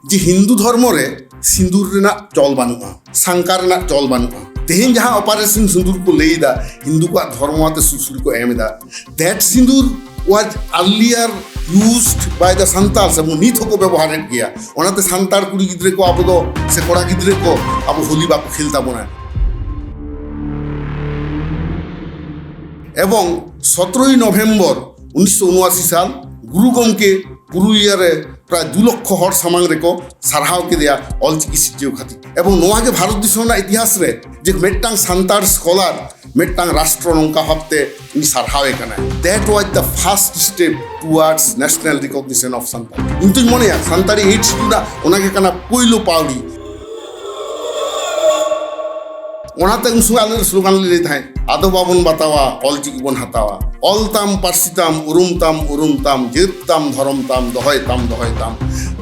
যে হিন্দু ধর্মরে সিন্দুর রেনাᱜ চল বানুआ সাংকার রেনাᱜ চল বানুआ তেহেñ jaha অপারেশন সিন্দুর কো লেইদা হিন্দু কো ধর্ম আতে সুসুরি কো এমেদা that Sindoor was earlier used by the Santals এবং নিত হকো ব্যবহারের গিয়া ওনাতে সান্তার কুড়ি গিদ্রে কো আবো দো সে কড়া গিদ্রে কো আবো হোলি বাকো খেলতাবো না এবং 17 নভেম্বর 1979 সাল গুরু গমকে পুরুলিয়ারে প্রায় 2 লক্ষ হর সামাং রেকো সারহাও কে দেয়া অলচিকি সিজিও খাতি এবং নোয়াগে ভারত দিশনা ইতিহাস রে যে মেট্টাং সান্তার স্কলার মেট্টাং রাষ্ট্র নঙ্কা ভাবতে উনি সারহাওয়ে কানা that was the first step towards national recognition of Santal কিন্তু মনে হয় সান্তারি 8 স্টুডা ওনাকে কানা পইলো পাউডি ওনাতে আলের স্লোগান লে থাকে আদো বাবন বাতাওয়া অলচিকি বন হাতাওয়া অলতাম পার্সিতাম উরুমতাম জেতাম ধরমতাম দহয়তাম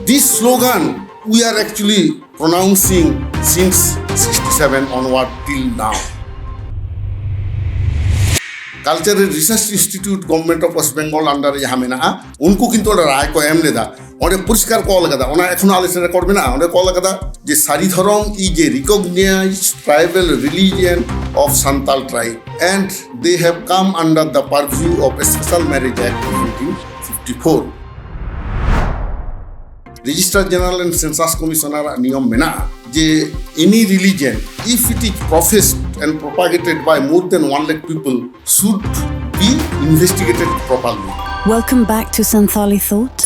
this slogan we are actually প্রনাউন্সিং since 67 onward till now. Cultural research institute government of West Bengal under यहाँ में ना उनको किंतु राय को एम लेदा और परिष्कार कल कदा ओना एखोनो आलोचना करबे ना ओना कल कदा जे Sari Dharam is a recognised tribal religion of Santal tribe and they have come under the purview of a special marriage act 1954 registrar general and census commissioner नियम में ना जे any religion if it is professed and propagated by more than 1 lakh people should be investigated properly. Welcome back to Santali Thought.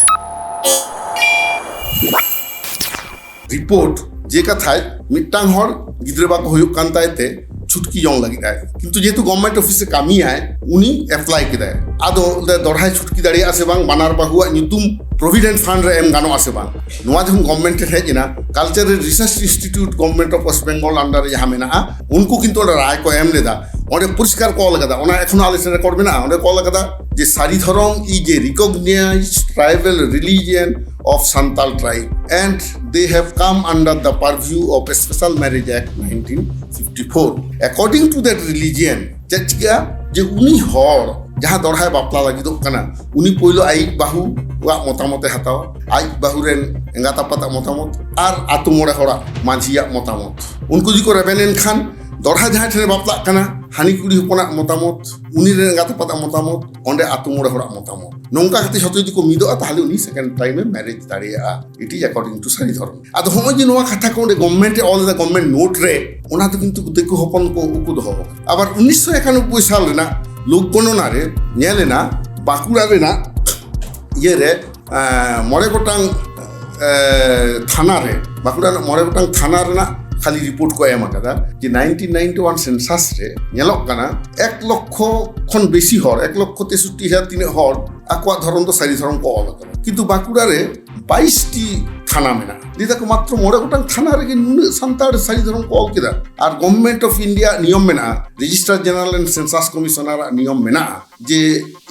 Report যে কথায় মিট্টাং হর গিদ্রে বাকো হুয়ুগ কান্তাইতে ছুটকি জং লাগি দেয় কিন্তু যেহেতু government অফিসে কামি আয় উনি অ্যাপ্লাই কে দেয় আদো দড়হাই ছুটকি দাঁড়িয়ে আসে বাং বানার বাহুয়া নিতুম प्रोविडेंट फंड रे एम गानो आसे बांग नोआ जखन गवर्नमेंट है जिना cultural research institute government of West Bengal under यहाँ में ना उनको किंतु राय को एम लेदा और परिष्कार कल कदा ओना एखोनो आलोचना करबे ना ओना कल कदा जे Sari Dharam is a recognised tribal religion of Santal tribe and they have come under the purview of a special marriage act 1954 according to that religion चचिका जे उनी हर जहाँ दड़हाय बापला लागिदो कना उनी पयलो आइक बाहु वा मतामते हतावा आइक बाहु रेन एंगात आपाता मतामत आर आतु मोड़े हरा माझिया मतामत उनको जी को रेबेनेन खान दड़हा जहाँ ठेने बापला कना हानि कुड़ी होपना मतामत उनी रेन एंगात आपाता मतामत ओंडे आतु मोड़े हरा मतामत नोंका खाती जतो जी को मिदो ताहले उनी सेकेंड टाइम में मैरिज दाड़िया it is according to Sari Dharam आदो होमो जी नोआ कथा को गवर्नमेंट ऑल द गवर्नमेंट नोट रे ओना तो किंतु देखो हपन को उकु दहो आबार 1991 साल रेना लोक गणना रे नेलेना बाकुड़ा रेना ये रे मरे गोटांग थाना रे बाकुड़ा मरे गोटांग थाना रेना खाली रिपोर्ट को एम आकादा जे 1991 सेंसास रे नेलक काना 1 लक्ष खन बेसी हर 1,63,000 हर आकुआ धर्म तो सारी धर्म को अल काना किंतु बाकुड़ा रे 22 टी थाना में ना दिदा को मात्र मोड़े गोटांग थाना रे संतार सारी धर्म को अल केदा और गवर्नमेंट ऑफ इंडिया नियम में ना registrar general and census commissioner नियम में ना जे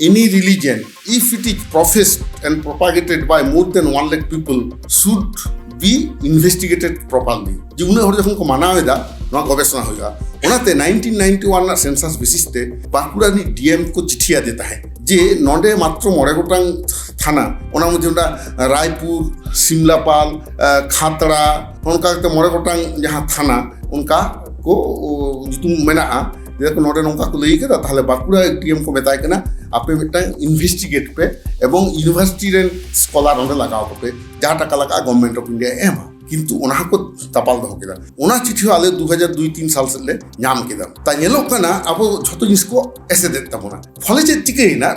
any religion if it is professed and propagated by more than 1 lakh people should be investigated properly जे उन्हें हर जखन को मानावेदा नवा गवेषणा होगा ओनाते 1991 ना सेंसस बेसिस ते बाकुड़ा नि डीएम को चिठिया देता है जे नोंडे मात्र मोड़े गोटांग थाना ओना मध्य रायपुर सिमलापाल खातड़ा उनका मोड़े गोटांग जहाँ थाना उनका को तुम मेना जेको नोडे नोंका को लई केदा ताहले बाकुड़ा डीएम को मेताय कना आपे मिटांग इन्वेस्टिगेट पे एवं यूनिवर्सिटी रेन स्कॉलर ओंडे लगाओ पे जहाँ टाका लगा गवर्नमेंट ऑफ इंडिया एमा किंतु ओना को तपाल दो केदा ओना चिठी आले 2002-3 साल से ले नाम केदा ता नेलो कना अब झतो जिनिस को ऐसे देता बोना फले जे चिकेना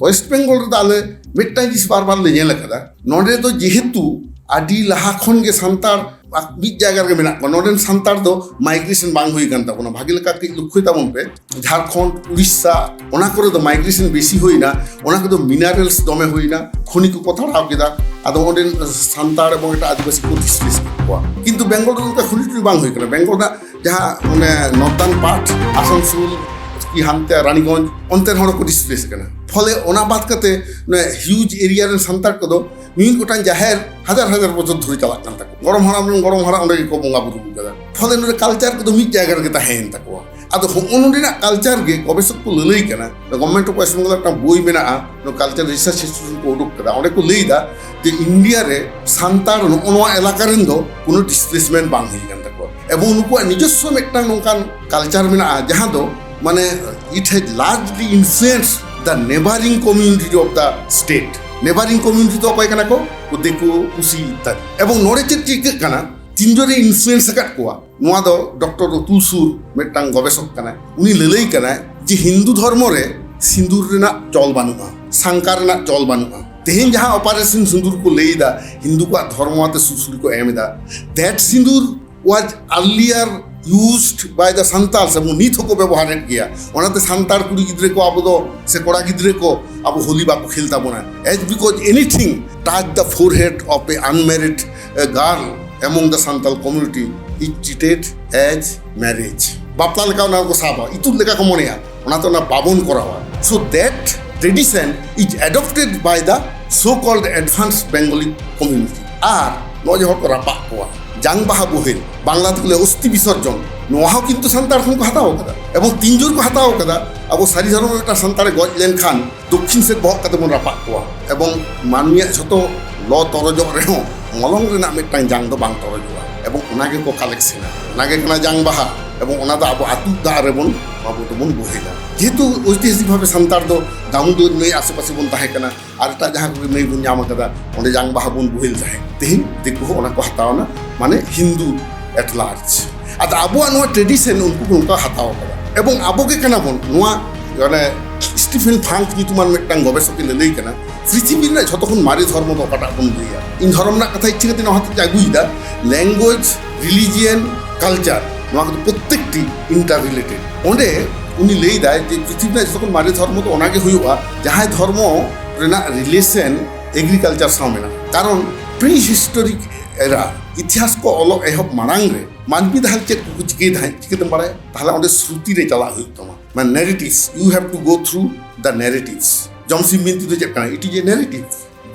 वेस्ट बेंगल रे दाले मिटांग जिस बार ले नेल कदा नोडे तो जेहेतु आदि लाहा खन के संतार मिट जायगा रे मेना नोडेन संतार दो माइग्रेशन बांग हुई कान ताबोना भागी लेका के लुखुई ताबोन पे झारखंड उड़ीसा ओना करे तो माइग्रेशन बेसी होइना ओना के तो मिनारेल्स दमे होइना खनि को कथा राव केदा आदो ओडेन संतार एवं एटा आदिवासी को डिस्ट्रिक्ट को किंतु बेंगल रे खनि बांग हुई काना बेंगल ना जहां माने नॉर्थर्न पार्ट आसनसोल की हानते रानीगंज अंतर हड़ को डिस्प्लेस करना फले ओना बात करते ह्यूज एरिया रे संतार को दो मीन गोटान जाहेर हजार हजार बछर धरे चला कान ताको गरम हरा ओंडे को बंगा बुरु कदा फले नोरे कल्चर को दो मिट जायगा रे ताहेन ताको आदो ओनोडेना कल्चर गे गवेषक को लई कना गवर्नमेंट ऑफ वेस्ट बेंगल ता बोई मेना नो कल्चर रिसर्च इंस्टीट्यूट को उडुक कदा ओंडे को लईदा যে ইন্ডিয়ারে সান্তার নয়া এলাকা রেন দো কোনো ডিসপ্লেসমেন্ট বাং হুই কান তাকো এবং উনকুয়াग নিজস্ব মিদটাং নংকান কালচার মেনাᱜᱼᱟ ᱡᱟᱦᱟᱸ ᱫᱚ মানে it has largely influence the neighbouring community of the state neighbouring community তো অকয় কানা ᱠᱚ ᱫᱤᱠᱩ ᱯᱩᱥᱤ ইত্যাদি এবং ᱱᱚᱰᱮ ᱪᱮᱫ ᱪᱤᱠᱟᱹᱜ ᱠᱟᱱᱟ তিনজনে ইনফ্লুয়েন্স আকাদ কোয়া নোয়া ᱫᱚ ডক্টর রতুল সুর মিদটাং গবেষক কানায় উনি ᱞᱟᱹᱞᱟᱹᱭ ᱠᱟᱱᱟᱭ যে হিন্দু ধর্মরে সিন্দুর রেনাᱜ চল বানুᱜᱼᱟ সাংকার রেনাᱜ চল বানুᱜᱼᱟ তেহেᱧ ᱡᱟᱦᱟᱸ অপারেশন সিন্দুর কো ᱞᱟᱹᱭᱫᱟ হিন্দু ᱠᱚᱣᱟᱜ ধর্ম আতে সুসুরি কো এমᱫᱟ that Sindoor was earlier used by the Santals এবং নিত হকো ব্যবহারের গিয়া ওনাতে সান্তার কুড়ি গিদ্রে কো আবো সে কোড়া গিদ্রে কো আবো হোলি বাকো খেলতাবো না as because anything touch the forehead of a unmarried girl among the Santal community is treated as marriage বাপলা লেখা ওনা কো সাবা ইতুর লেখা কো মনেয়া ওনা তো না পাবন করা হয় so that tradition is adopted by the so called advanced Bengali community আর নয় হক রাপা কোয়া জাং বাহা বহেল বাংলা থেকে অস্থি বিসর্জন নোয়াও কিন্তু সান্তার খন কো হাতাও কাদা এবং তিনজোর কো হাতাও কাদা আবো সারি ধর্ম একটা সান্তারে গজ লেন খান দক্ষিণ সেট বহক কাতে বন রাপা কোয়া এবং মানমিয়া ছোট ল তরজ রেহ মলং রেনা মিদটাং জাং দো বাং তরজোয়া এবং ওনাকে কো কালেকশন ওনাকে কানা জাং বাহা এবং ওনা দো আবো আতু দা রেবন বাবু তো বন বহেলা যেহেতু ঐতিহাসিকভাবে সান্তার দো দামোদর নই আশেপাশে বন তাহে কানা আর এটা যাহা কো নই বন জামা কাদা ওনে জাং বাহা বন বহেল তাহে তেহিন দেখো ওনা কো হাতাও না মানে হিন্দু এট লার্জ আর আবুয়াগ নোয়া ট্রেডিশন উনকু উনকা হাতাও কাদা এবং আবোকে কানা বন নোয়া মানে স্টিফেন ফাঙ্ক নিতুমান মিদটাং গবেষকে ᱞᱟᱹᱞᱟᱹᱭ কানা পৃথিবী ᱨᱮ ᱡᱷᱚᱛᱚᱠᱷᱚᱱ ᱢᱟᱨᱮ ᱫᱷᱚᱨᱢᱚ ᱫᱚ ᱚᱠᱟᱴᱟᱜ ᱵᱚᱱ ᱞᱟᱹᱭᱟ ᱤᱧ ᱫᱷᱚᱨᱚᱢ ᱨᱮᱱᱟᱜ ᱠᱟᱛᱷᱟ ᱤᱪᱪᱷᱟᱹ ᱠᱟᱛᱮ ᱱᱚᱣᱟ ᱦᱚᱛᱮᱡ ᱟᱹᱜᱩᱭᱮᱫᱟ ল্যাঙ্গুয়েজ রিলিজিয়ান কালচার নোয়া কিন্তু প্রত্যেকটি ইন্টার রিলেটেড ওঁᱰᱮ উনি ᱞᱟᱹᱭᱫᱟᱭ যে পৃথিবী ᱨᱮ ᱡᱷᱚᱛᱚᱠᱷᱚᱱ ᱢᱟᱨᱮ ᱫᱷᱚᱨᱢᱚ ᱫᱚ ᱚᱱᱟᱜᱮ ᱦᱩᱭᱩᱜᱼᱟ ᱡᱟᱦᱟᱸᱭ ᱫᱷᱚᱨᱢᱚ ᱨᱮᱱᱟᱜ রিলেশন এগ্রিকালচার সাও মেনাᱜᱼᱟ কারণ প্রি হিস্টোরিক এরা ইতিহাস কো অলক এহব মারাং রে মানবি দাহাল চেক কো চিকে ধাই চিকেতে বাড়ায় তাহলে ওঁᱰᱮ শ্রুতি রে চালা হুᱭᱩᱜ তামা মানে narratives you have to go through the narratives জমসিম বিনতি তো চেক কানা ইট ইজ এ ন্যারেটিভ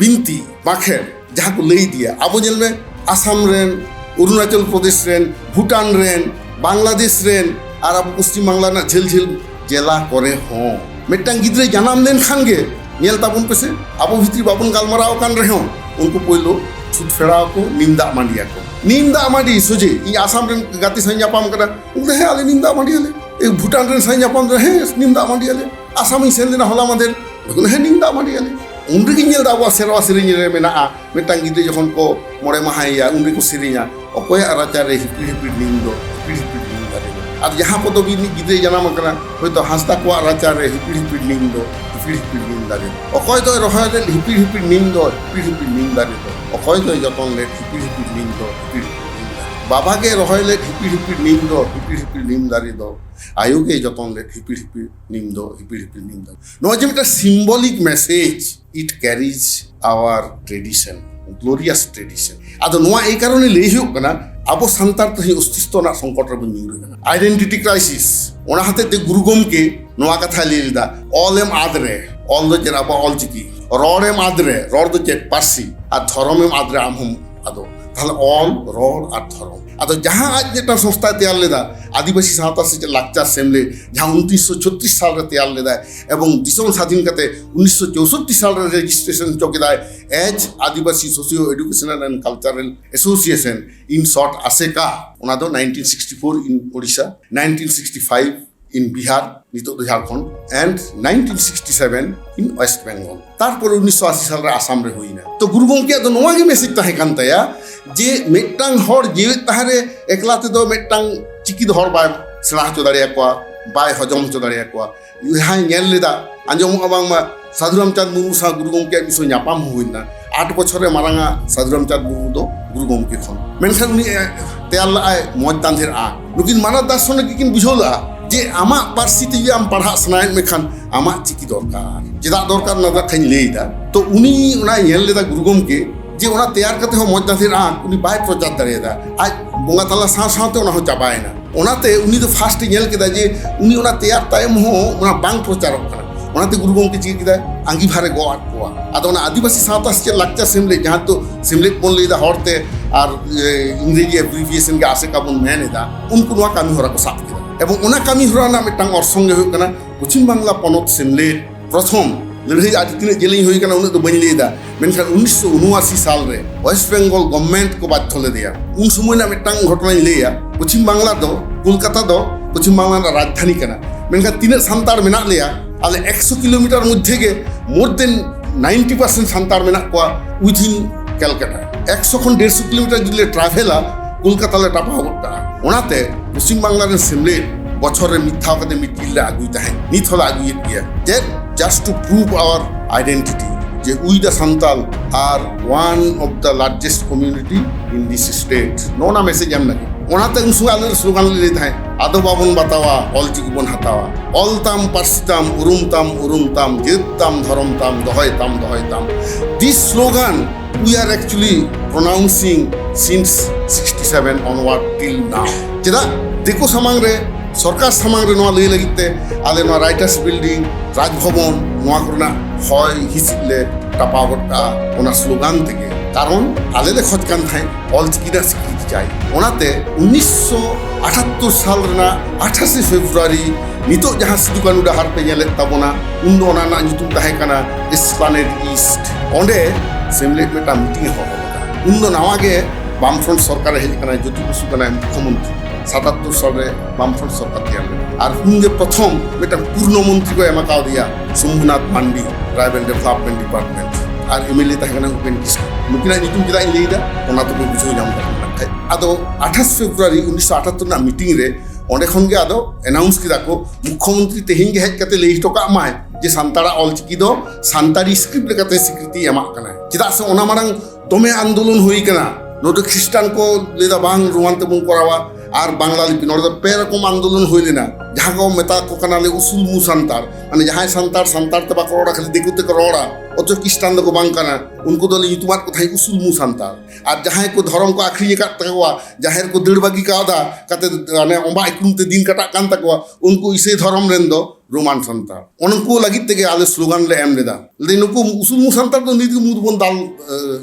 বিনতি বাখের যাহা কো ᱞᱟᱹᱭ দিয়া আবো জেলমে আসাম রেন অরুণাচল প্রদেশ রেন ভুটান রেন বাংলাদেশ রেন আর আবো পশ্চিম বাংলা না ঝেল ঝেল জেলা করে হন মিদটাং গিদ্রে জানাম লেন খানগে ᱧᱮᱞ ᱛᱟᱵᱚᱱ ᱯᱮᱥᱮ ᱟᱵᱚ ᱵᱷᱤᱛᱨᱤ ᱵᱟᱵᱚᱱ ᱜᱟᱞᱢᱟᱨᱟᱣ ᱠᱟᱱ ᱨᱮᱦᱚᱸ ᱩᱱᱠᱩ ᱯᱳᱭᱞᱳ ᱪᱷᱩᱴ ᱯᱷᱮᱲᱟᱣ ᱠᱚ ᱱᱤᱢ ᱫᱟᱜ ᱢᱟᱹᱰᱤᱭᱟ ᱠᱚ ᱱᱤᱢ ᱫᱟᱜ ᱢᱟᱹᱰᱤ ᱥᱚᱡᱷᱮ ᱤᱧ ᱟᱥᱟᱢ ᱨᱮᱱ ᱜᱟᱛᱮ ᱥᱟᱶ ᱧᱟᱯᱟᱢ ᱠᱟᱱᱟ ᱩᱱᱠᱩ ᱦᱮᱸ ᱟᱞᱮ ᱱᱤᱢ ᱫᱟᱜ ᱢᱟᱹᱰᱤᱭᱟᱞᱮ ভুটান রেন সাᱶ ᱧᱟᱯᱟᱢ ᱨᱮ ᱦᱮᱸ ᱱᱤᱢ ᱫᱟᱜ ᱢᱟᱹᱰᱤᱭᱟᱞᱮ আসামিᱧ ᱥᱮᱱ ᱞᱮᱱᱟ ᱦᱚᱞᱟ ᱢᱟᱫᱷᱮᱨ ᱦᱮᱸ ᱱᱤᱢ ᱫᱟᱜ ᱢᱟᱹᱰᱤᱭᱟᱞᱮ ᱩᱱ ᱨᱮᱜᱤᱧ ᱧᱮᱞ ᱫᱟ ᱟᱵᱚᱣᱟᱜ ᱥᱮᱨᱣᱟ ᱥᱮᱨᱮᱧ ᱨᱮ ᱢᱮᱱᱟᱜᱼᱟ ᱢᱤᱫᱴᱟᱝ ᱜᱤᱫᱽᱨᱟᱹ ᱡᱚᱠᱷᱚᱱ ᱠᱚ ᱢᱚᱬᱮ ᱢᱟᱦᱟᱭᱮᱭᱟ ᱩᱱ ᱨᱮᱠᱚ ᱥᱮᱨᱮᱧᱟ ᱚᱠᱚᱭᱟᱜ ᱨᱟᱪᱟᱨᱮ ᱦᱤᱯᱤᱲ ᱦᱤᱯᱤᱲ ᱱᱤᱢ ᱫᱚ ᱦᱤᱯᱤᱲ ᱦᱤᱯᱤᱲ ᱱᱤᱢ ᱫᱟᱨᱮ আর যাহা পদবী গিদ্রে জানাম কানা হয়তো হাঁসদা কোয়াগ রাচারে হিপিড় হিপিড় নিম দো হিপিড় হিপিড় নিম দারে অকয় দয় রহয় লে হিপিড় হিপিড় নিম দো হিপিড় হিপিড় নিম দারে দো অকয় দয় যতন লে হিপিড় হিপিড় নিম দো হিপিড় হিপিড় নিম দারে বাবাকে রহয় লে হিপিড় হিপিড় নিম দো হিপিড় হিপিড় নিম দারে দো আয়ুকে যতন লে হিপিড় হিপিড় নিম দো হিপিড় হিপিড় নিম দারে নোয়া যে একটা symbolic message it carries our tradition glorious tradition আদো নোয়া এই কারণে ᱞᱟᱹᱭ ᱦᱩᱭᱩᱜ ᱠᱟᱱᱟ ᱟᱵᱚ ᱥᱟᱱᱛᱟᱲ ᱛᱮᱦᱮᱧ ᱚᱥᱛᱤᱛᱛᱚ ᱨᱮᱱᱟᱜ ᱥᱚᱝᱠᱚᱴ ᱨᱮᱵᱚᱱ ᱧᱩᱨ ᱟᱠᱟᱱᱟ ᱟᱭᱰᱮᱱᱴᱤᱴᱤ ᱠᱨᱟᱭᱥিস ᱚᱱᱟ ᱦᱚᱛᱮᱡ তে গুরু গমকে নোয়া কথায় ᱞᱟᱹᱭ ᱞᱮᱫᱟ ᱚᱞ ᱮᱢ ᱟᱫ রে ᱚᱞ ᱫᱚ ᱪᱮᱫ ᱟᱵᱚ ᱚᱞ ᱪᱤᱠᱤ রড় এম আদ রে রড় ᱫᱚ ᱪᱮᱫ পার্সি আর ধর্ম এম আদ রে আম হম আদো তাহলে অল রড় আর ধর্ম আদো যাহা আজ যেটা সংস্থায় তেয়ার লেদা আদিবাসী সাঁওতা সেচেদ লাকচার সেমলে যাহা 1936 সালে তেয়ার লেদা এবং দিশম স্বাধীন কাতে 1964 সালে রেজিস্ট্রেশন চকেদায় as Adivasi Socio Educational and Cultural Association in short ASECA ওনা দো 1964 ইন ওড়িশা 1965 in Bihar, নিতক Jharkhand and 1967 in West Bengal তারপরে 1980 সালে আসাম রে হইনা তো গুরু গমকে ᱫᱚ ᱱᱚᱣᱟ ᱜᱮ ᱢᱮᱥᱮᱡ ᱛᱟᱦᱮᱸ ᱠᱟᱱ ᱛᱟᱭᱟ ᱡᱮ ᱢᱤᱫᱴᱟᱝ ᱦᱚᱲ ᱡᱮᱣᱮᱫ ᱛᱟᱦᱮᱸ ᱨᱮ ᱮᱠᱞᱟ ᱛᱮᱫᱚ ᱢᱤᱫᱴᱟᱝ ᱪᱤᱠᱤ ᱫᱚ ᱦᱚᱲ ᱵᱟᱭ ᱥᱮᱬᱟ ᱦᱚᱪᱚ ᱫᱟᱲᱮᱭᱟᱠᱚᱣᱟ ᱵᱟᱭ ᱦᱚᱡᱚᱢ ᱦᱚᱪᱚ ᱫᱟᱲᱮᱭᱟᱠᱚᱣᱟ ᱡᱟᱦᱟᱸᱭ ᱧᱮᱞ ᱞᱮᱫᱟ ᱟᱸᱡᱚᱢᱚᱜᱼᱟ ᱵᱟᱝᱢᱟ ᱥᱟধᱩ ᱨᱟᱢᱪᱟᱸᱫᱽ ᱢᱩᱨᱢᱩ ᱥᱟᱶ ᱜᱩᱨᱩ ᱜᱚᱢᱠᱮᱭᱟᱜ ᱵᱤᱥᱚᱭ ᱧᱟᱯᱟᱢ ᱦᱩᱭᱱᱟ 8 বছরে মারাঙা সাধু রামচাঁদ মুর্মু ᱫᱚ গুরু গমকে ᱠᱷᱚᱱ ᱢᱮᱱᱠᱷᱟᱱ ᱩᱱᱤ ᱛᱮᱭᱟᱨ ᱞᱟᱜᱼᱟᱭ ᱢᱚᱡᱽ ᱫᱟᱸᱫᱷᱮᱨ ᱟᱸᱠ ᱱᱩᱠᱤᱱ ᱢᱟᱱᱚᱛ ᱫᱟᱨᱥᱚᱱ ᱜᱮᱠᱤᱱ ᱵᱩᱡᱷᱟᱹᱣ ᱞᱟᱜᱼᱟ যে আমার পার্সিতে যদি আম পাড়হা সানায়েদ মেখান আমার চিকি দরকার যেদাক দরকার না খাইন লেইদা তো উনি ওনা ᱧᱮᱞ লেদা গুরু গমকে যে ওনা তেয়ার কাতে হো মজ দাঁধের আঁক উনি বাই প্রচার দাঁড়িয়েদা আজ বঙ্গা তালা সাঁ সাঁতে ওনা হো চাবায়না ওনাতে উনি তো ফার্স্টে ᱧᱮᱞ কেদা যে উনি ওনা তেয়ার তায়ম হো ওনা বাং প্রচারক কানা ওনাতে গুরু গমকে চিকি কেদা আঙ্গি ভারে গো আট কোয়া আদো ওনা আদিবাসী সাঁওতা সেচেদ লাকচার সেমলে যাহা তো সেমলেট বন লেদা হরতে আর ইংরেজি অ্যাব্রিভিয়েশন কে ASECA বন মেনেদা উনকু নোয়া কামি হরা কো সাব কেদা এবং ওনা কামি হরা না মিদটাং অর্সঙ্গে হুᱭᱩᱜ ᱠᱟᱱᱟ পশ্চিম বাংলা পনᱚᱛ সেমলেট প্রথম लड़ाई आज तीन जेलिंग हुई कना उन्हें तो बन लेदा मेनखान 1979 साल रे वेस्ट बेंगल गवर्नमेंट को बाध्य ले दिया उन समय ना मिटांग घटना लेया पश्चिम बांग्ला दो कोलकाता दो पश्चिम बांग्ला राजधानी कना मेनखान तीन सान्तार मेना लेया आले 100 किलोमीटर मध्य के मोर देन 90% सान्तार मेना को विदिन कलकाता 100 खन 150 किलोमीटर जुले ट्रैवला कोलकाता ले टापा होता ओनाते पश्चिम बांग्ला रे सेमलेट बछर रे मिथ्या कते मिटिल आगुई ताहे नित होला आगुई दिया जे just to prove our identity जे we the Santal are one of the largest community in this state नोना मैसेज हम लगे ओनाते उनसु आले स्लोगान ले थाए आदो बाबन बतावा ऑल चिकी बन हतावा ऑल ताम पार्सिताम उरुमताम जेताम धरमताम दहयताम this slogan we are actually pronouncing since 67 onward till now जेदा देखो समांग रे सरकार समांग रे नोआ लई लगिते आले नोआ राइटर्स बिल्डिंग राजभवन नोआ करना হয় হিসিলে টাপাগটা ওনা স্লোগান থেকে কারণ আলেলে খতকান থাই অল চিকিনা স্বীকৃতি চাই ওনাতে 1978 সাল না 28 ফেব্রুয়ারি নিতো যাহা সিদুকানু ডাহার পে গেলে তাবনা উন্দ ওনা না নিতুম তাহে কানা এসপ্লানেড ইস্ট ওন্ডে সেমলেট মেটা মিটিং হবো উন্দ নাওয়াগে বামফ্রন্ট সরকারে হেলি কানা জ্যোতি বসু কানা মুখ্যমন্ত্রী 77 সালে বামফ্রন্ট সরকার দিয়া আর উনগে প্রথম এটা পূর্ণমন্ত্রী কো এমাকাও দিয়া Shambhunath Mandi tribal development department আর এমএলএ তাহেনা উপেন কৃষ্ণ নুকিনা নিতুম কিরা ইলেইদা ওনা তো বুঝো নাম খাই আদো 28 ফেব্রুয়ারি 1978 না মিটিং রে অনে খনগে আদো অ্যানাউন্স কিদাকো মুখ্যমন্ত্রী তেহিংগে হেজ কাতে লেই টকা মায় যে সান্তারা অলচিকি দো সান্তারি স্ক্রিপ্ট লেকাতে স্বীকৃতি এমা কানা চিদা সে ওনা মারাং দমে আন্দোলন হই কানা নটো খ্রিস্টান কো লেদা বাং রোমান্তে বুং করাওয়া আর বাংলা লিপি নড়ে পেরকম আন্দোলন হইলে না যাহা কো মেতা কো কানালে উসুল মু সান্তার মানে যাহাই সান্তার তে বা করোড়া খালি দেখুতে করোড়া অত খ্রিস্টান দো বাং কানা উনকো দলে ইতুমার কোথায় উসুল মু সান্তার আর যাহাই কো ধরম কো আখরিয়ে কাট তাকওয়া জাহের কো দেড়বাগি কাদা কাতে মানে অম্বা ইকুনতে দিন কাটা কান তাকওয়া উনকো ইসে ধরম রেন্দো रोमान संतार उनको लगित तेगे आले स्लोगान ले एम लेदा लेकिन उनको उसूल मु संतार तो नीति मुद बन दाल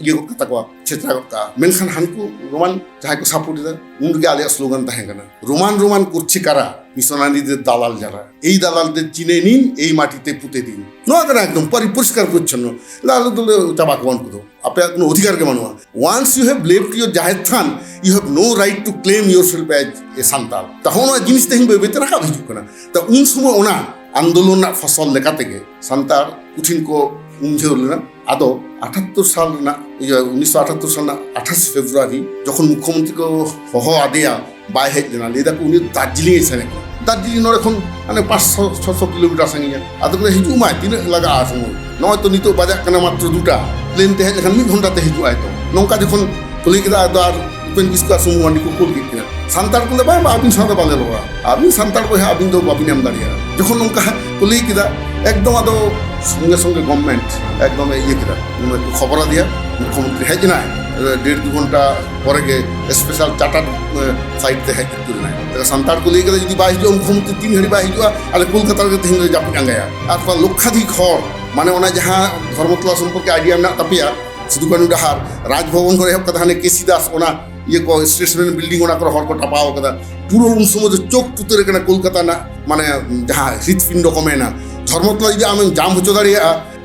ये को तकवा क्षेत्र का मेनखान हनको रोमान जाय को सपोर्ट दे उनके आले स्लोगान ताहे कना रोमान कुर्ची करा मिशनारीদের দালাল যারা এই দালালদের চিনে নিন এই মাটিতে পুঁতে দিন নয় কেন একদম পরিষ্কার পরিচ্ছন্ন লাল দলে চাবা কোন কুদো আপনার কোনো অধিকারকে মানুয়া once you have left your Jaher Than you have no right to claim yourself as a Santal তখন ওই জিনিস তেহিং বেতে রাখা হিজুক না তা উন সময় ওনা আন্দোলন ফসল লেখা থেকে সান্তার কুঠিন কো উমঝে হল না আদো 78 সাল না 1978 সাল না 28 ফেব্রুয়ারি যখন মুখ্যমন্ত্রী কো হহ আদেয়া বাই হেজ না লেদা উনি দার্জিলিং এসে দার্জিলিং এখন মানে 500-600 কিলোমিটার সাঙ্গিয়া আদো হিজু মাই তিন লাগা সময় নয় তো নিতো বাজার কানা মাত্র দুটা প্লেন তে হেজ মিড ঘন্টাতে হিজু আইতো নৌকা যখন তুলি কিদা আর উপেন কিসকো সময় আনি কো কোল কিনা সান্তার কোলে বাই আবিন সাদা পালে লোয়া আবিন সান্তার কো আবিন দো বাবিন নাম দাঁড়িয়া যখন নৌকা তুলি কিদা একদম আদো সঙ্গে সঙ্গে গভর্নমেন্ট একদম ইয়ে কিদা খবর দিয়া মুখ্যমন্ত্রী হেজ না 1.5-2 ঘন্টা পরে গে স্পেশাল চার্টার ফ্লাইট তে হেজ করে না সান্তার কোলে কিদা যদি বাইশ জন মুখ্যমন্ত্রী 3 ঘড়ি বাইশ জুয়া আর কলকাতার কে তিন জাপি আঙ্গায়া আর লক্ষাধিক খর মানে ওনা যাহা ধর্মতলা সম্পর্কে আইডিয়া না তাপিয়া সিদুকানু ডাহার রাজভবন করে হেব কথা কেসি দাস ওনা ये को स्टेशनरी बिल्डिंग ओना कर हर को टपाओ कदा पूरो उन समय चोक तुतरे कना कोलकाता ना माने जहां हृदपिंड कमे ना धर्मतला यदि आम जाम हो दाड़िया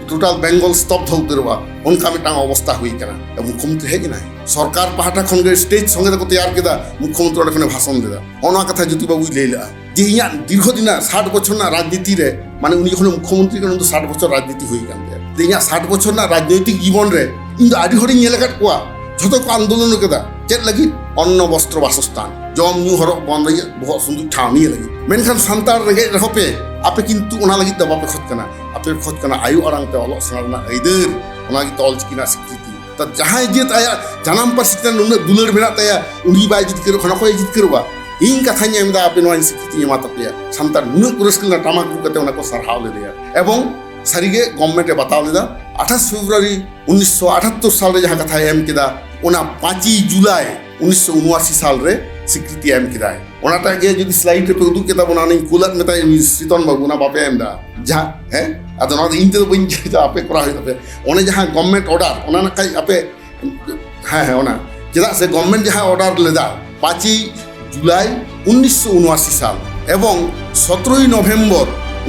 टोटाल बेंगल स्तब्ध होते रहा उनका मिटांग अवस्था हुई कना मुख्यमंत्री है कि ना सरकार पाहाटा खन स्टेज संगे को तैयार केदा मुख्यमंत्री ओने भाषण देदा ओना कथा ज्योति बाबू लेला जे इया दीर्घदिन 60 बछर ना राजनीति रे माने उनी जखन मुख्यमंत्री कन 60 बछर राजनीति हुई कान दे इया 60 बछर ना राजनीतिक जीवन रे इन आदि हरि नेलकाट कोआ যত আন্দোলন কেদা চেত লাগি অন্ন বস্ত্র বাসস্থান জম নিউ হরক বন্ধ বহুত সুন্দর ঠাও নিয়ে লাগি মেনখান সান্তার রেগে রহপে আপে কিন্তু ওনা লাগি দা বাপে খতকানা আপে খতকানা আয়ু আরাংতে অলক সারনা আইদের ওনা গি তল চিকিনা স্বীকৃতি তা যাহাই যে তায়া জানাম পারসিতান নুনে দুলের মেনা তায়া উনি বাই জিত করে খনা কই জিত করবা ইন কথাnya এমদা আপে নোয়া স্বীকৃতি এমাতা পেয়া সান্তার নুনে পুরস্কার না টামাক রুকাতে ওনা কো সারহাও লে দেয়া এবং সারিগে গভর্নমেন্টে বাতাও লেদা 28 ফেব্রুয়ারি 1978 সালে যাহা কথা এম কেদা ওনা 5 জুলাই 1979 সাল রে স্বীকৃতি এম কেদায় ওনাটা গে যদি স্লাইড पे उदु केता बना नहीं कुलत में ताई सीतन बाबू ना बापे एमदा जा है अद ना इनते तो बइन जा आपे करा है तबे ओने जहां गवर्नमेंट ऑर्डर ओना ना काई आपे हां है ओना जेदा से गवर्नमेंट जहां ऑर्डर लेदा 5 जुलाई 1979 साल এবং 17 नभेम्बर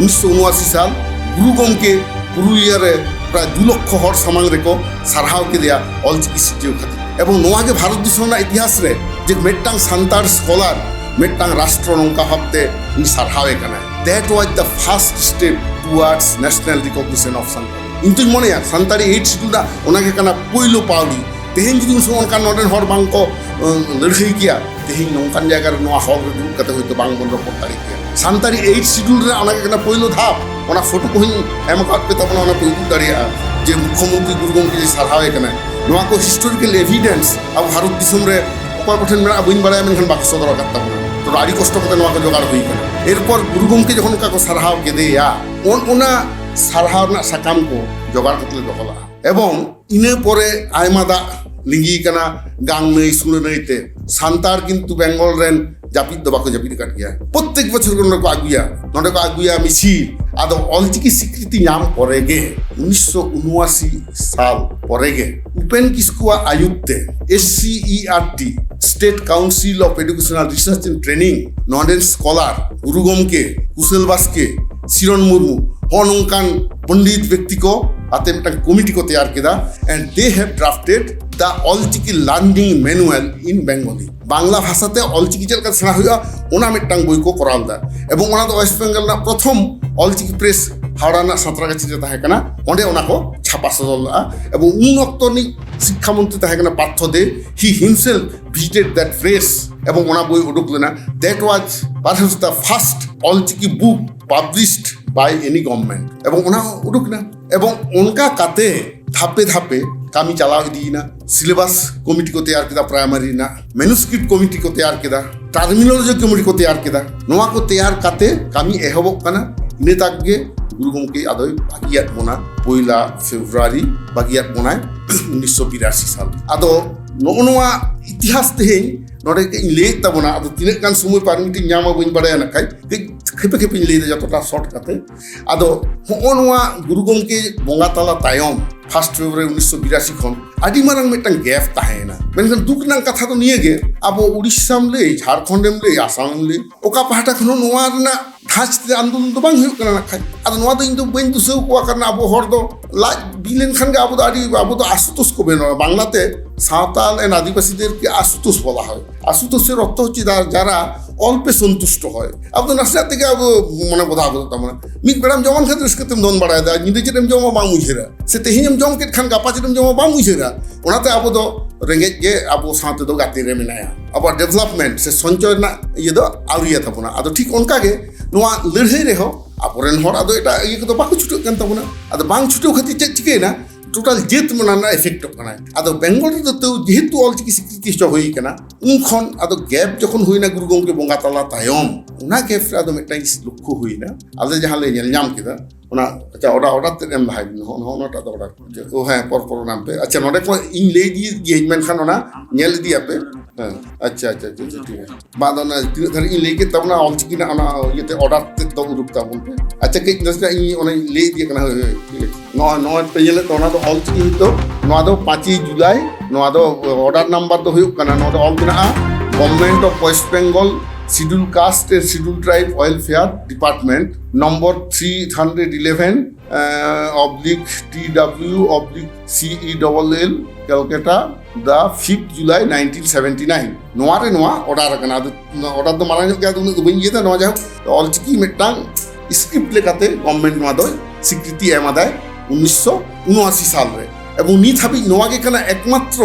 1979 साल गुरु गमके পুরুলিয়া রে প্রায় 2 লক্ষ হড় সামাং রেকো সারহাও কেদেয়া অলচিকি সিটিও খাतिर এবং নোয়া गे भारत दिसम इतिहास रे जे मिट्टांग सान्तार स्कॉलर मिट्टांग राष्ट्र नौका भाबते उनी सारहावे कना that was the first step towards national recognition of Santal इंतु मनेया सान्तारी 8 शिड्यूल ओनागे कना पहिलो पावली तेहेन जुदि उन का नोडेन हर बांको लड़ाई किया तेहेन नौकान जायगा रे नोआ हर दुक कते होइतो बांग बन रपort तारी किया सान्तारी 8 शिड्यूल रे ओनागे कना पहिलो धाप ओना फोटो को एम काट पे तबना ओना पे उदुक दाड़िया जे मुख्यमंत्री गुरु गोमके जे सारहावे कना नोआ को हिस्टोरिकल एविडेंस अब भारत दिसम रे ओकर पठन मेरा बइन बाड़ाय मेनखान बाक्स सदर करता तो आड़ी कष्ट कते नोआ को जोगाड़ हुई कना एरपर गुरु गोमके जखन का को सारहाव केदेया ओना सारहाव ना साकाम को जोगाड़ कते दोहला एवं इने परे आयमा दा लिंगी कना गांग नई सुने नईते सान्तार किन्तु बेंगल रेन जापिद दो बाको जापिद काट गया प्रत्येक बछर को आगुया मिছিল आदो অলচিকি स्वीकृति नाम परेगे 1979 साल परेगे उपेन किस्कुआ आयुक्ते SCERT State Council of Educational Research and Training northern scholar Guru Gomke कुशल बास्के सिरन मुर्मू होनंकान पंडित व्यक्ति को आते मिटा कमिटी को तैयार किया and they have drafted the Ol Chiki learning manual इन बेंगली बांग्ला भाषाते অলচিকি चलका सेना हुआ ओना मिटांग बोई को कराल दा एवं ओना दो वेस्ट बेंगल ना प्रथम অলচিকি प्रेस हावड़ा ना सातरागाछी जे ताहे कना ओंडे ओना को छापा सदला एवं उन अक्तनि शिक्षा मंत्री ताहे कना पार्थ दे he himself visited that press एवं ओना बोई उडुक लेना that was perhaps the first Ol Chiki book published by any government एवं ओना उडुक ना एवं उनका काते धापे धापे कामी चलाव दीना सिलेबस कमिटी को तैयार किया प्राइमरी ना मैन्युस्क्रिप्ट कमिटी को तैयार किया टर्मिनोलॉजी कमिटी को तैयार किया नोआ को तैयार काते कामी एहबक कना इने ताकगे गुरु गोमके आदय बागियात बोना 1 फेब्रुआरी बागियात बोनाय 1982 साल आदो नोआ इतिहास तेहें नोडे के ले तबना आदो तिने कान समय परमिटिंग न्यामा बइन बड़ाय नखाय खेपे खेपे ले दे जतटा शॉर्ट काते आदो होनोआ गुरु गोमके बोंगा ताला तायम 1 फेब्रुआरी 1982 खन आदि मारंग मिटन गैप ताहेना मेनखान दुखनां कथा तो नियेगे आबो उड़ीसा ले झारखंड ले आसाम ले ओका पहाटा खनो नोआ रना धाचते आंदोलन तो बांग हुई कना नखाय आदो नोआ दो इंदो बइन दुसौ को करना आबो हर दो लाज बिलेन खान के आबो दो आशुतोष को बेनो बांग्लाते सावताल एंड आदिवासीদের के आशुतोष বলা হয় आशुतोषের অর্থ হচ্ছে যারা অল্পে সন্তুষ্ট হয় আবো নাসরা থেকে আবো মনে কথা আবো তামনা মিক বেড়াম জমান খাতে স্কেতেম দন বাড়ায় দা নিদে যেতেম জমা বাং মুইছেরা সে তেহিম জম কে খান গাপা যেতেম জমা বাং মুইছেরা ওনাতে আবো দো রেঙ্গেজ গে আবো সাথে দো গাতে রে মিনায়া আবার ডেভেলপমেন্ট সে সঞ্চয় না ইয়ে দো আউরিয়া তাবনা আদো ঠিক অনকা গে নোয়া লড়াই রে হো আবরেন হর আদো এটা ইয়ে তো বাকু ছুটো কেন তাবনা আদো বাং ছুটো খাতি চিকে না टोटाल जेत मनाना इफेक्ट कना आदो बेंगल रे तो जेहेतु অলচিকি स्वीकृति च होई कना उन खन आदो गैप जखन होइना गुरु गोमके बोंगा ताला तायम उना गैप रे आदो मिटाई लक्ष्य होइना आदो जहां ले नेल नाम किदा उना अच्छा ऑर्डर ते एम लाइव न नटा तो ऑर्डर ओ है पर नाम पे अच्छा नोडे को इन ले दी गेजमेंट खान ओना नेल दिया पे अच्छा ठीक है बाद ओना तीन धर इन लेके तब ना অলচিকি ना ओना येते ऑर्डर ते तो रुकता बोल पे अच्छा के नसना इन ओना ले दिया कना ठीक है नो पे येले तो ओना तो অলচিকি तो नोआ दो 5 जुलाई नोआ दो ऑर्डर नंबर तो हुई कना नोआ दो ऑल किना government of West Bengal schedule caste and schedule tribe welfare department number 311 TW/CELL Kolkata the 5th July 1979 नोआ रे नोआ ऑर्डर कना ऑर्डर तो मारा गया तो बइन जेता नोआ जा অলচিকি मिटांग स्क्रिप्ट लेकाते गवर्नमेंट नोआ दो स्वीकृति एमादाय 1979 साल रे এবং নিত হাবি নোয়াগে কানা একমাত্র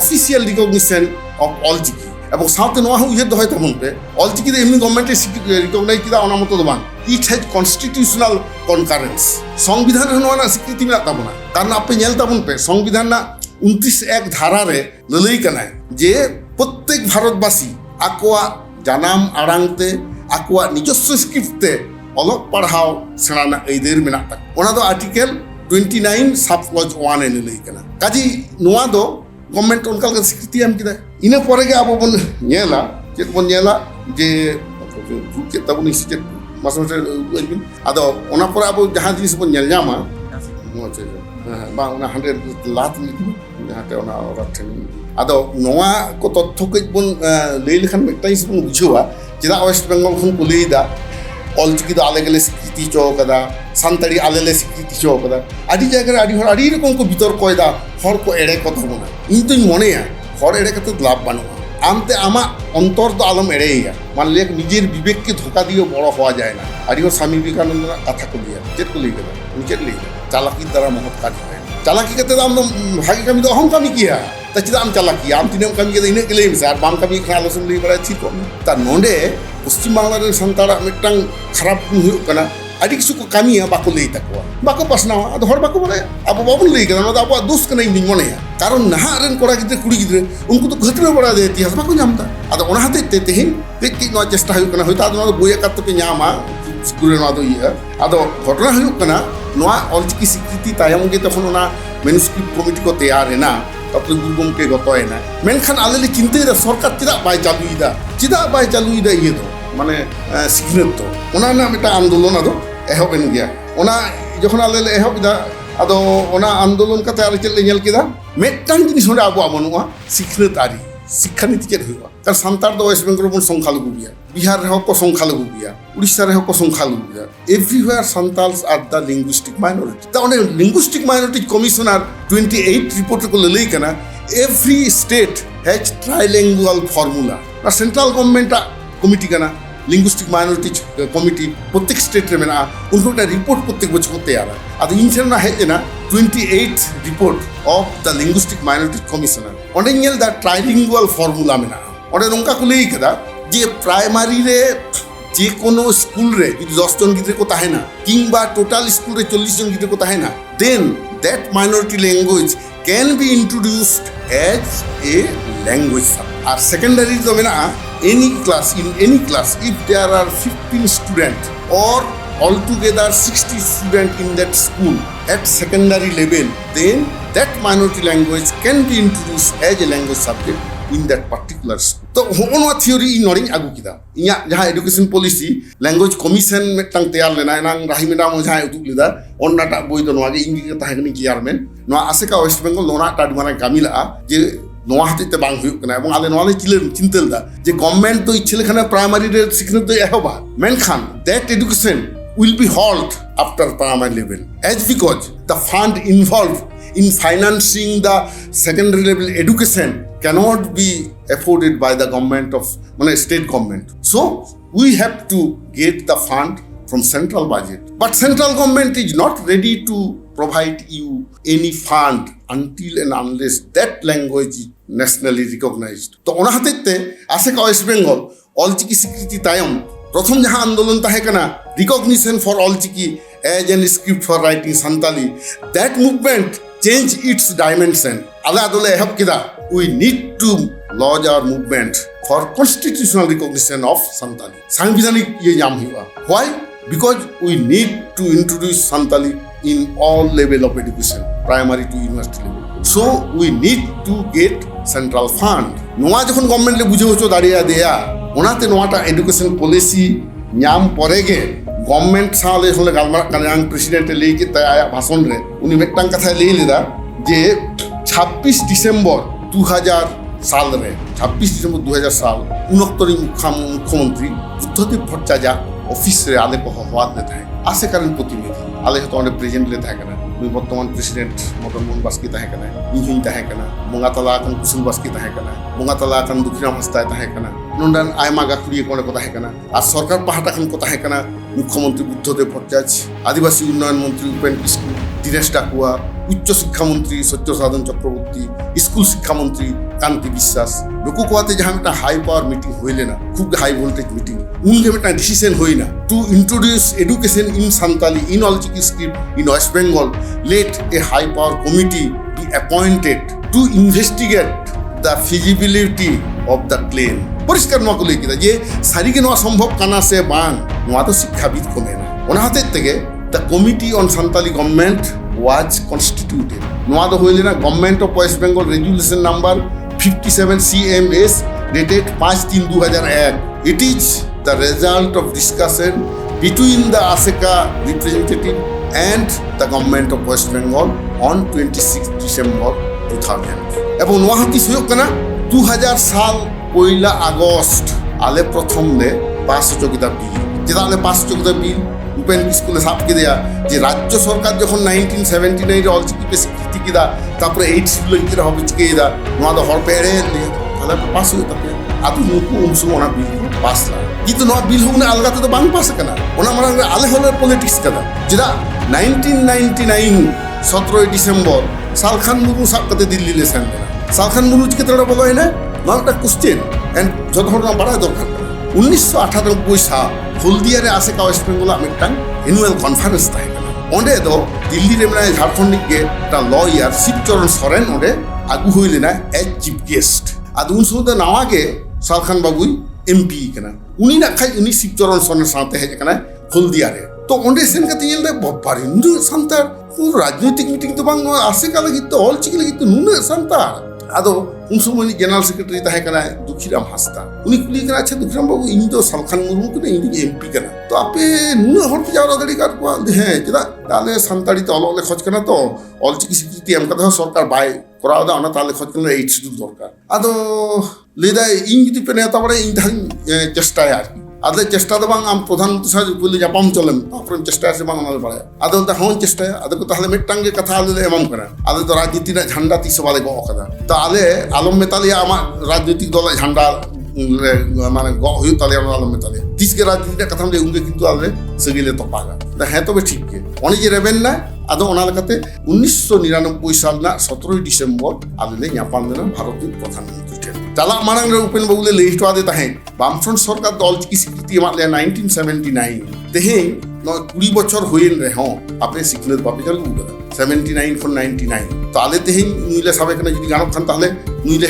অফিসিয়াল রিকগনিশন অফ অলচিকি এবং সাথে নোয়া হুইয়ে দহয় তখন পে অলচিকি দে এমনি গভর্নমেন্টে রিকগনাইজ কিদা ওনা মতো দবান ইট হ্যাজ কনস্টিটিউশনাল কনকারেন্স সংবিধান নোয়া না স্বীকৃতি মিলা তাবনা কারণ আপনি নেল তাবন পে সংবিধান না 29 ধারা রে ললই কানায় যে প্রত্যেক ভারতবাসী আকোয়া জানাম আড়াংতে আকোয়া নিজস্ব স্ক্রিপ্টতে অলক পড়াও সেনানা এইদের মিনা তাক ওনা তো আর্টিকেল 29 सब क्लॉज 1 एने लई कना काजी नोआ दो गवर्नमेंट उनका स्वीकृति एम किदा इने परे के आबो बन नेला चेत बन नेला जे के तब नि से मासमटे आदो ओना पर आबो जहां जिनिस बन नेल जामा मोचे बा ओना 100 लाख नि जहां ते ओना रठन आदो नोआ को तथ्य के बन लई लेखन मिटाई से बुझुआ जेदा वेस्ट बेंगल खन को लईदा অলচিকি ᱫᱚ ᱟᱞᱮ ᱜᱮᱞᱮ ᱥᱤᱠᱨᱤᱛᱤ ᱦᱚᱪᱚ ᱟᱠᱟᱫᱟ, ᱥᱟᱱᱛᱟᱲᱤ ᱟᱞᱮ ᱞᱮ ᱥᱤᱠᱨᱤᱛᱤ ᱦᱚᱪᱚ ᱟᱠᱟᱫᱟ, ᱟᱹᱰᱤ ᱡᱟᱭᱜᱟ ᱨᱮ ᱟᱹᱰᱤ ᱦᱚᱲ ᱟᱹᱰᱤ ᱨᱚᱠᱚᱢ ᱠᱚ ᱵᱤᱛᱚᱨᱠᱚᱭᱮᱫᱟ, ᱦᱚᱲ ᱠᱚ ᱮᱲᱮ ᱠᱚ ᱛᱟᱵᱚᱱᱟ। ᱤᱧ ᱫᱩᱧ ᱢᱚᱱᱮᱭᱟ ᱦᱚᱲ ᱮᱲᱮ ᱠᱟᱛᱮ লাভ বানুয়া। আমতে আমার অন্তর তো আলম এড়েইয়া মানলে নিজের বিবেককে ধোকা দিয়েও বড় হওয়া যায় না। আরিও স্বামী বিবেকানন্দ কথা কো লিয়া চেত কো লিয়া উনি লিয়া চালাকির দ্বারা মহৎ কাজ হয়। চালাকি কাতে আম ভাগি কামি তো অহম কামি কিয়া তা চিদা আম চালাকি আম তিনাম কামি কাতে ইনে কে লেইমসে আর বাম কামি এখানে আলোচনা লই বাড়া ঠিক তা নন্ডে পশ্চিম বাংলার সান্তাড়া মিটাং খারাপ হুᱭᱩᱜ ᱠᱟᱱᱟ ᱟᱹᱰᱤ ᱠᱤᱪᱷᱩ ᱠᱚ ᱠᱟᱹᱢᱤᱭᱟ ᱵᱟᱠᱚ ᱞᱟᱹᱭ ᱛᱟᱠᱚᱣᱟ, ᱵᱟᱠᱚ ᱯᱟᱥᱱᱟᱣᱟ, ᱟᱫᱚ ᱦᱚᱲ ᱵᱟᱠᱚ ᱵᱟᱲᱟᱭᱟ। ᱟᱵᱚ ᱵᱟᱵᱚᱱ ᱞᱟᱹᱭ ᱠᱟᱫᱟ, ᱚᱱᱟ ᱫᱚ ᱟᱵᱚᱣᱟᱜ ᱫᱳᱥ ᱠᱟᱱᱟ ᱤᱧ ᱫᱩᱧ ᱢᱚᱱᱮᱭᱟ। ᱠᱟᱨᱚᱱ ᱱᱟᱦᱟᱜ ᱨᱮᱱ ᱠᱚᱲᱟ ᱜᱤᱫᱽᱨᱟᱹ ᱠᱩᱲᱤ ᱜᱤᱫᱽᱨᱟᱹ ᱩᱱᱠᱩ ᱫᱚ ᱜᱷᱟᱹᱴᱨᱟᱹ ᱵᱟᱲᱟᱭᱮᱫᱟ ᱤᱛᱤᱦᱟᱥ ᱵᱟᱠᱚ ᱧᱟᱢ ᱮᱫᱟ। ᱟᱫᱚ ᱚᱱᱟ ᱦᱚᱛᱮᱡ তে ᱛᱮᱦᱮᱧ ᱠᱟᱹᱡ ᱠᱟᱹᱡ ᱱᱚᱣᱟ ᱪᱮᱥᱴᱟ ᱦᱩᱭᱩᱜ ᱠᱟᱱᱟ, ᱦᱚᱭᱛᱳ ᱟᱫᱚ ᱱᱚᱣᱟ ᱫᱚ ᱵᱳᱭ ᱟᱠᱟᱨ ᱛᱮᱯᱮ ᱧᱟᱢᱟ স্কুল রে নওয়া ᱫᱚ ইয়া। ᱟᱫᱚ ঘটনা ᱦᱩᱭᱩᱜ ᱠᱟᱱᱟ ᱱᱚᱣᱟ ᱚᱞᱪᱤᱠᱤ ᱥᱤᱠᱨᱤᱛᱤ ᱛᱟᱭᱚᱢ ᱜᱮ ᱛᱚᱠᱷᱚᱱ ᱚᱱᱟ ᱢᱮᱱᱩᱥᱠᱨᱤপ্ট কমিটি ᱠᱚ ᱛᱮᱭᱟᱨᱮᱱᱟ, তারপরে গুরু গমকে গতয়না। মেনখান আলে লে চিন্তাᱭᱮᱫᱟ সরকার চেᱫᱟᱜ বাই চালুᱭᱮᱫᱟ, চেᱫᱟᱜ বাই চালুᱭᱮᱫᱟ ইয়ে তো মানে সিকনেট তো ওনা না একটা আন্দোলন আদো এহবেন গিয়া। ওনা যখন আলে লে এহবদা আদো ওনা আন্দোলন কাতে আর চেদ লে ᱧᱮᱞ ᱠᱮᱫᱟ ᱢᱤᱫᱴᱟᱝ ᱡᱤᱱᱤᱥ ᱚᱸᱰᱮ ᱟᱵᱚᱣᱟᱜ ᱵᱟᱹᱱᱩᱜᱼᱟ, ᱥᱤᱠᱷᱱᱟᱹᱛ ᱟᱹᱨᱤ ᱥᱤক্ষᱟ নীতি ᱪᱮᱫ ᱦᱩᱭᱩᱜᱼᱟ। ᱠᱟᱨ ᱥᱟᱱᱛᱟᱲ ᱫᱚ ᱳᱭᱮᱥᱴ ᱵᱮᱝᱜᱚᱞ ᱵᱚᱱ ᱥᱚᱝখ্যালঘু গিয়া, বিহার ᱨᱮᱦᱚᱸ ᱠᱚ ᱥᱚᱝখ্যালঘু গিয়া, উড়িষ্যা ᱨᱮᱦᱚᱸ ᱠᱚ ᱥᱚᱝখ্যালঘু গিয়া। Everywhere Santals are the linguistic minority. তা অনেক লিঙ্গুইস্টিক মাইনরিটি কমিশনার 28 রিপোর্টে को লই কানা every state has trilingual formula. আর সেন্ট্রাল গভর্নমেন্ট কমিটি কানা লিঙ্গুইস্টিক মাইনরিটি কমিটি প্রত্যেক স্টেট রে মেনা উनको একটা রিপোর্ট প্রত্যেক বছর করতে আরা। আদ ইনসেন না হেজ না 28 report of the linguistic minority commissioner অনে ᱧᱮᱞ ᱫᱟ ট্রাইলিঙ্গুয়াল ফর্মুলা মেনা। অনে নঙ্কা को লই কেদা যে প্রাইমারি রে যে কোনো স্কুল রে যদি 10 জন গিদ্রে কো তাহে না কিংবা টোটাল স্কুল রে 40 জন গিদ্রে কো তাহে না, then that minority language can be introduced as a language. আর সেকেন্ডারি তো মেনা any class, in any class, if there are 15 students or altogether 60 students in that school at secondary level, then that minority language can be introduced as a language subject in that particular school. তো হওয়া theory নরিং আগু কিদা ইয়া যাহা education policy language commission মিটাং তেয়ার লেনা নাং Rahi madam যাহা উদুগ লেদা অন্যটা বই তো নোয়া গে ইংগি তাহে কনি চেয়ারম্যান নোয়া আसेका ওয়েস্ট বেঙ্গল নোনা টাডি মানে কামিলা যে নোয়া হাতিতে বাং হুᱭᱩᱜ ᱠᱟᱱᱟ এবং আলে নোয়া চিন্তাল দা যে গভর্নমেন্ট তো ইচ্ছে লেখানে প্রাইমারি রে সিকনেট দে এহবা মেনখান that education will be halt after primary level as because the fund involved in financing the secondary level education cannot be afforded by the government of state government. So we have to get the fund from central budget, but central government is not ready to provide you any fund until and unless that language is nationally recognized. তো ওনা হাতেতে ASECA West Bengal Ol Chiki স্বীকৃতি তায়ম প্রথম যাহা আন্দোলন তাহে কানা recognition for Ol Chiki as an script for writing Santali, that movement changed its dimension. আলা আদলে এহব কিদা we need to lodge our movement for constitutional recognition of Santali. সাংবিধানিক ইয়ে জাম হইবা। Why? Because we need to introduce Santali in all level of education, primary to university level. So we need to get central fund. নোয়া যখন গভর্নমেন্টে বুঝে হচ্ছে দাঁড়িয়ে দেয়া ওনাতে নোয়াটা education policy ᱧᱟᱢ পরেগে গভর্নমেন্ট সালে হলে গালমারা কানাং প্রেসিডেন্টে লেইকে তাই আয়া ভাষণ রে উনি মিটাং কথায় লেই লেদা যে 26 ডিসেম্বর 2000 সাল রে 26 ডিসেম্বর 2000 সাল 69 মুখ্যমন্ত্রী বুদ্ধদেব ভট্টাচার্য অফিস রে আলে কহ হওয়া লে থাকে আসে কারণ প্রতিনিধি আলে হয়তো অনেক প্রেজেন্ট লে থাকে না উনি বর্তমান প্রেসিডেন্ট মদন মোহন বাস্কি তাহে কানা ইহিন তাহে কানা বঙ্গাতলা আকান কুসুল বাস্কি তাহে কানা বঙ্গাতলা আকান দুখিরাম হাসদায় তাহে কানা নন্দান আয়মা গাখুড়িয়ে কোনে কথা তাহে কানা আর সরকার পাহাটা খান কথা তাহে কানা মুখ্যমন্ত্রী বুদ্ধদেব ভট্টাচার্য আদিবাসী উন্নয়ন মন্ত্রী উপেন কিস্কু দীনেশ ডাকুয়া উচ্চ শিক্ষামন্ত্রী সত্যসাধন চক্রবর্তী স্কুল শিক্ষামন্ত্রী কান্তি বিশ্বাস নুকু কোয়াতে যাহা একটা হাই পাওয়ার মিটিং হইলে না খুব হাই ভোল্টেজ মিটিং উনকে একটা ডিসিশন হই না to introduce education in Santali in Ol Chiki script in West Bengal let a high power committee be appointed to investigate the feasibility of the claim. পরিষ্কার নোয়া কো লেকিদা যে সারিগে নোয়া সম্ভব কানা সে বাং নোয়া তো শিক্ষাবিদ কমে না ওনা হাতের থেকে the committee on Santali government was constituted. নোয়া তো হইলে না government of West Bengal resolution number 57 CMS dated 5/3/2001. It is the result of discussion between the ASECA representative and the government of West Bengal on 26 December 2000. এবং নোয়া হাতি সুযোগ কানা 2000 সাল 1 আগস্ট আলে প্রথম নে পাস যোগিতা বিল যে ᱪᱮᱫᱟᱜ ᱞᱮ ᱯᱟᱥ ᱦᱚᱪᱚ ᱠᱮᱫᱟ ᱵᱤᱞ ᱩᱯᱮᱱ ᱠᱤᱥᱠᱩ ᱞᱮ ᱥᱟᱵ ᱠᱮᱫᱮᱭᱟ ᱡᱮ ᱨᱟᱡᱽᱡᱚ ᱥᱚᱨᱠᱟর যখন 1979 রে অলচিকি ᱯᱮ স্বীকৃতি কেদা তারপরে এইট শিডিউল ᱜᱤᱫᱽᱨᱟᱹ ᱦᱚᱸ ᱪᱤᱠᱟᱹᱭᱮᱫᱟ ᱱᱚᱣᱟ ᱫᱚ ᱦᱚᱲ ᱯᱮ ᱮᱲᱮᱭᱮᱫ ᱞᱮᱭᱟ ᱛᱟᱦᱞᱮ ᱯᱮ ᱯᱟᱥ ᱦᱩᱭᱩᱜ ᱛᱟᱯᱮᱭᱟ ᱟᱫᱚ ᱱᱩᱠᱩ ᱩᱱ ᱥᱚᱢᱚᱭ ᱚᱱᱟ ᱵᱤᱞ ᱠᱚ ᱯᱟᱥ ᱞᱮᱫᱟ ᱠᱤᱱᱛᱩ ᱱᱚᱣᱟ ᱵᱤᱞ ᱦᱚᱸ ᱩᱱᱟᱹᱜ ᱟᱞᱜᱟ ᱛᱮᱫᱚ ᱵᱟᱝ ᱯᱟᱥ ᱟᱠᱟᱱᱟ ᱚᱱᱟ ᱢᱟᱲᱟᱝ ᱨᱮ ᱟᱞᱮ ᱦᱚᱸᱞᱮ ᱯᱚলিᱴᱤক্স ᱠᱟᱫᱟ ᱪᱮᱫᱟᱜ 1999 17 ডিসেম্বর সালখান মুর্মু সাব কাতে দিল্লি লে সেন করা সালখান মুর্মু চিকাতে ওরা বলো না নট একটা কোশ্চেন এন্ড যত ঘটনা বাড়ায় দরকার 1998 সাল হলদিয়ারে আশেকা ওয়েস্ট বেঙ্গল মিদটাং এনুয়াল কনফারেন্স তাই ᱚᱸᱰᱮ ᱫᱚ ᱫᱤল্ᱞᱤ ᱨᱮ ᱢᱮᱱᱟᱭ ᱡᱷᱟᱲᱠᱷᱚᱸᱰ ᱨᱤᱡ ᱜᱮ ᱢᱤᱫᱴᱟᱝ ᱞᱚᱭᱟᱨ ᱥᱤᱵᱪᱚᱨᱚᱱ ᱥᱚᱨᱮᱱ ᱚᱸᱰᱮ ᱟᱹᱜᱩ ᱦᱩᱭ ᱞᱮᱱᱟ ᱮᱡ ᱪᱤᱯ ᱜᱮᱥᱴ ᱟᱫᱚ ᱩᱱ ᱥᱚᱢᱚᱭ ᱫᱚ ᱱᱟᱣᱟ ᱜᱮ ᱥᱟᱞᱠᱷᱟᱱ ᱵᱟᱵᱩᱭ এমপি ᱠᱟᱱᱟ ᱩᱱᱤ ᱱᱟᱜ ᱠᱷᱟᱡ ᱩᱱᱤ ᱥᱤᱵᱪᱚᱨᱚᱱ ᱥᱚᱨᱮᱱ ᱥᱟᱶᱛᱮ ᱦᱮᱡ ᱟᱠᱟᱱᱟᱭ ᱦᱚᱞᱫᱤয়া ᱨᱮ ᱛᱚ ᱚᱸᱰᱮ ᱥᱮᱱ ᱠᱟᱛᱮ ᱧᱮᱞ ᱫᱟ ᱵᱟᱵᱟᱨᱮ ᱱᱩᱱᱟᱹᱜ ᱥᱟᱱᱛᱟᱲ ᱨᱟᱡᱽᱱᱳᱭᱛᱤᱠ ᱢᱤᱴᱤᱝ ᱫᱚ ᱵᱟᱝ ᱱᱚᱣᱟ ᱟᱥᱮᱠᱟ ᱞᱟᱹᱜᱤᱫ ᱫᱚ ᱚᱞᱪᱤᱠᱤ ᱞᱟᱹᱜᱤᱫ ᱫᱚ ᱱᱩᱱᱟᱹᱜ ᱥᱟᱱᱛᱟᱲ ᱟᱫᱚ ᱩᱱ ᱥᱚᱢᱚᱭ ᱡᱮᱱᱟরেল ᱥᱮᱠᱨᱮᱴᱟরি ᱛᱟᱦᱮᱸ ᱠᱟᱱᱟᱭ দুঃখীরাম হাসদা উনি কুলি ᱠᱟᱱᱟ ᱟᱪᱪᱷᱟ দুঃখীরাম বাবু ᱤᱧ ᱫᱚ ᱥᱟᱞᱠᱷᱟᱱ ᱢᱩᱨᱢᱩ ᱠᱟᱹᱱᱟᱹᱧ ᱤᱧ ᱫᱚ এমপি ᱠᱟᱱᱟ ᱛᱚ ᱟᱯᱮ ᱱᱩᱱᱟᱹᱜ ᱦᱚᱲ ᱯᱮ ᱡᱟᱣᱨᱟ ᱫᱟᱲᱮ ᱠᱟᱫ ᱠᱚᱣᱟ ᱦᱮᱸ ᱪᱮᱫᱟᱜ ᱛᱟᱦᱞᱮ ᱥᱟᱱᱛᱟᱲᱤ ᱛᱮ ᱚᱞᱚᱜ ᱞᱮ ᱠᱷᱚᱡ ᱠᱟᱱᱟ ᱛᱚ ᱚᱞᱪᱤᱠᱤ ᱥᱤᱠᱨᱤᱛᱤ ᱮᱢ ᱠᱟᱛᱮ ᱦᱚᱸ ᱥᱚᱨᱠᱟর ᱵᱟᱭ ᱠᱚᱨᱟᱣᱫᱟ ᱚᱱᱟ ᱛᱟᱦᱞᱮ ᱠᱷᱚᱡ ᱠᱟᱱᱟ এইট শিডিউল দরকার ᱟᱫᱚ ᱞᱟᱹᱭᱫᱟᱭ ᱤᱧ ᱡᱩᱫᱤ ᱯᱮ ᱱᱮᱣᱛᱟ ᱵᱟᱲᱟᱭᱟ ᱤᱧ ᱛᱟᱦᱞᱮᱧ ᱪᱮষ্টাᱭᱟ ᱟᱨᱠᱤ ᱟᱫᱚ ᱪᱮষ্টা ᱫᱚ ᱵᱟᱝ ᱟᱢ ᱯᱨᱚধানমন্ত্রী ᱥᱟᱶ ᱯᱩᱭᱞᱩ ᱧᱟᱯᱟᱢ ᱪᱚᱞᱮᱢ ᱛᱟᱨᱯᱚᱨᱮᱢ ᱪᱮষ্টাᱭᱟ ᱥᱮ ᱵᱟᱝ ᱚᱱᱟ ᱫᱚ ᱵᱟᱲᱟᱭᱟ ᱟᱫᱚ ᱦᱚᱸᱧ ᱪᱮষ্টাᱭᱟ ᱟᱫᱚ ᱠᱚ ᱛᱟᱦᱞᱮ ᱢᱤᱫᱴᱟᱝ ᱜᱮ ᱠᱟᱛᱷᱟ ᱟᱞᱮ ᱞᱮ ᱮᱢᱟᱢ ᱠᱟᱱᱟ ᱟᱞᱮ ᱫᱚ ᱨᱟᱡᱽᱱᱤᱛᱤ ᱨᱮᱱᱟᱜ ᱡᱷᱟন্ডᱟ ᱛᱤᱥ ᱦᱚᱸ ᱵᱟᱞᱮ ᱜᱚᱜ ᱟᱠᱟᱫᱟ ᱛᱚ ᱟᱞᱮ ᱟᱞᱚᱢ ᱢᱮᱛᱟᱞᱮᱭᱟ ᱟᱢᱟᱜ ᱨᱟᱡᱽᱱᱤᱛᱤক দলের ঝান্ডা মানে ᱜᱚᱜ হুᱭᱩᱜ ᱛᱟᱞᱮᱭᱟ ᱚᱱᱟ ᱟᱞᱚᱢ ᱢᱮᱛᱟᱞᱮᱭᱟ ᱛᱤᱥ ᱜᱮ ᱨᱟᱡᱽᱱᱤᱛᱤ ᱨᱮᱱᱟᱜ ᱠᱟᱛᱷᱟᱢ ᱞᱟᱹᱭ ᱩᱱᱜᱮ ᱠᱤᱱᱛᱩ ᱟᱞᱮ ᱥᱟᱹᱜᱟᱹᱭ ᱞᱮ ᱛᱚᱯᱟᱜᱟ ᱦᱮᱸ ᱛᱚᱵᱮ ᱴᱷᱤᱠ ᱜᱮ ᱚᱱᱮ ᱡᱮ ᱨᱮᱵᱮᱱ ᱱᱟᱭ ᱟᱫᱚ ᱚᱱᱟ ᱞᱮᱠᱟতে 1999 সাল ᱨᱮᱱᱟᱜ 17 ডিসেম্বর ᱟᱞᱮ ᱞᱮ ᱧᱟᱯᱟᱢ ᱞᱮᱱᱟ ᱵᱷᱟᱨᱚᱛ ᱨᱮᱱ ᱯᱨᱚধানমন্ত্রী ᱴᱷᱮᱱ ᱪᱟᱞᱟᱜ ᱢᱟᱲᱟᱝ ᱨᱮ ᱩᱯᱮᱱ ᱵᱟᱵᱩ ᱞᱮ ᱞᱟᱹᱭ ᱦᱚᱴᱚ ᱟᱫᱮ ᱛᱟᱦᱮᱸᱫ ᱵᱟᱢᱯᱷᱨᱚᱱᱴ ᱥᱚᱨᱠᱟর ᱫᱚ ᱚᱞᱪᱤᱠᱤ ᱥᱤᱠᱨᱤᱛᱤ ᱮᱢᱟᱫ ᱞᱮᱭᱟ 1979 ᱛᱮᱦᱮᱧ 20 বছর ᱦᱩᱭᱮᱱ ᱨᱮᱦᱚᱸ ᱟᱯᱮ ᱥᱤᱠᱷᱱᱟᱹᱛ ᱵᱟᱯᱮ ᱪᱟᱹᱞᱩ ᱟᱠᱟᱫᱟ 79 ᱠᱷᱚᱱ 99 ᱛᱚ ᱟᱞᱮ ᱛᱮᱦᱮᱧ ᱱᱩᱭ ᱞᱮ ᱥᱟᱵᱮ ᱠᱟᱱᱟ ᱡᱩᱫᱤ ᱜᱟᱱᱚᱜ ᱠᱷᱟᱱ ᱛᱟᱦᱞᱮ ᱱᱩᱭ ᱞᱮ